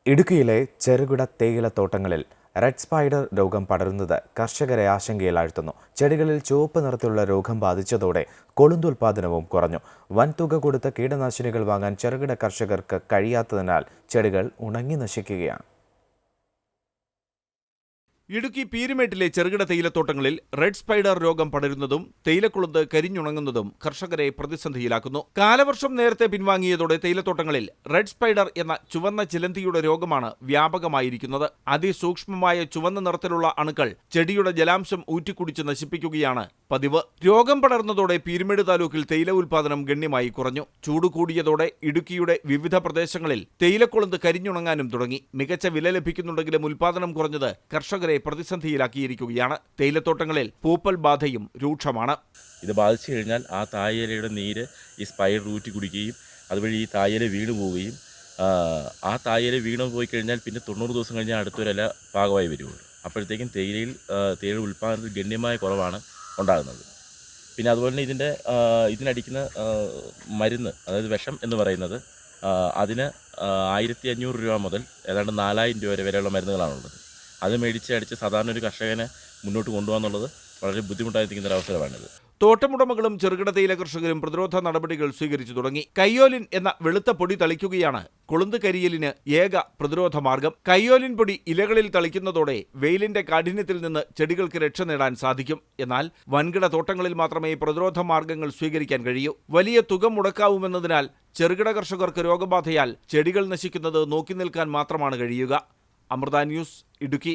ഇടുക്കിയിലെ ചെറുകിട തേയിലത്തോട്ടങ്ങളിൽ red spider രോഗം പടരുന്നത് കർഷകരെ ആശങ്കയിലാഴ്ത്തുന്നു. ചെടികളിൽ ചുവപ്പ് നിറത്തിലുള്ള രോഗം ബാധിച്ചതോടെ കൊളുന്തുൽപാദനവും കുറഞ്ഞു. വൻതുക കൊടുത്ത് കീടനാശിനികൾ വാങ്ങാൻ ചെറുകിട കർഷകർക്ക് കഴിയാത്തതിനാൽ ചെടികൾ ഉണങ്ങി നശിക്കുകയാണ്. ഇടുക്കി പീരുമേട്ടിലെ ചെറുകിട തേയിലത്തോട്ടങ്ങളിൽ റെഡ് സ്പൈഡർ രോഗം പടരുന്നതും തേയിലക്കുളുന്ത് കരിഞ്ഞുണങ്ങുന്നതും കർഷകരെ പ്രതിസന്ധിയിലാക്കുന്നു. കാലവർഷം നേരത്തെ പിൻവാങ്ങിയതോടെ തേയിലത്തോട്ടങ്ങളിൽ റെഡ് സ്പൈഡർ എന്ന ചുവന്ന ചിലന്തിയുടെ രോഗമാണ് വ്യാപകമായിരിക്കുന്നത്. അതിസൂക്ഷ്മമായ ചുവന്ന നിറത്തിലുള്ള അണുക്കൾ ചെടിയുടെ ജലാംശം ഊറ്റിക്കുടിച്ച് നശിപ്പിക്കുകയാണ് പതിവ്. രോഗം പടർന്നതോടെ പീരുമേട് താലൂക്കിൽ തേയില ഉൽപാദനം ഗണ്യമായി കുറഞ്ഞു. ചൂട് കൂടിയതോടെ ഇടുക്കിയുടെ വിവിധ പ്രദേശങ്ങളിൽ തേയിലക്കുളുന്ത് കരിഞ്ഞുണങ്ങാനും തുടങ്ങി. മികച്ച വില ലഭിക്കുന്നുണ്ടെങ്കിലും ഉൽപാദനം കുറഞ്ഞത് കർഷകരെ പ്രതിസന്ധിയിലാക്കിയിരിക്കുകയാണ്. തേയിലത്തോട്ടങ്ങളിൽ പൂപ്പൽ ബാധയും രൂക്ഷമാണ്. ഇത് ബാധിച്ചു കഴിഞ്ഞാൽ ആ തായിലയുടെ നീര് ഈ സ്പൈഡർ ഊറ്റി കുടിക്കുകയും അതുവഴി ഈ തായില വീണു പോവുകയും ആ തായില വീണു പോയി കഴിഞ്ഞാൽ പിന്നെ 90 ദിവസം കഴിഞ്ഞാൽ അടുത്തൊരില പാകമായി വരുള്ളൂ. അപ്പോഴത്തേക്കും തേയില ഉൽപ്പാദനത്തിൽ ഗണ്യമായ കുറവാണ് ഉണ്ടാകുന്നത്. പിന്നെ അതുപോലെ തന്നെ ഇതിനടിക്കുന്ന മരുന്ന്, അതായത് വിഷം എന്ന് പറയുന്നത് അതിന് 1500 രൂപ മുതൽ ഏതാണ്ട് 4000 രൂപ വരെയുള്ള മരുന്നുകളാണുള്ളത്. അത് മേടിച്ച് അടിച്ച് സാധാരണ ഒരു കർഷകനെ മുന്നോട്ട് കൊണ്ടുപോകാന്നുള്ളത് വളരെ ബുദ്ധിമുട്ടായിരിക്കുന്ന ഒരു അവസരമാണിത്. തോട്ടമുടമകളും ചെറുകിട തേയില കർഷകരും പ്രതിരോധ നടപടികൾ സ്വീകരിച്ചു തുടങ്ങി. കയ്യോലിൻ എന്ന വെളുത്ത പൊടി തളിക്കുകയാണ് കൊളുന്ത് കരിയലിന് ഏക പ്രതിരോധ മാർഗം. കയ്യോലിൻ പൊടി ഇലകളിൽ തളിക്കുന്നതോടെ വെയിലിന്റെ കാഠിന്യത്തിൽ നിന്ന് ചെടികൾക്ക് രക്ഷ നേടാൻ സാധിക്കും. എന്നാൽ വൻകിട തോട്ടങ്ങളിൽ മാത്രമേ പ്രതിരോധ മാർഗങ്ങൾ സ്വീകരിക്കാൻ കഴിയൂ. വലിയ തുക മുടക്കാവുമെന്നതിനാൽ ചെറുകിട കർഷകർക്ക് രോഗബാധയാൽ ചെടികൾ നശിക്കുന്നത് നോക്കി നിൽക്കാൻ മാത്രമാണ് കഴിയുക. അമൃത ന്യൂസ്, ഇടുക്കി.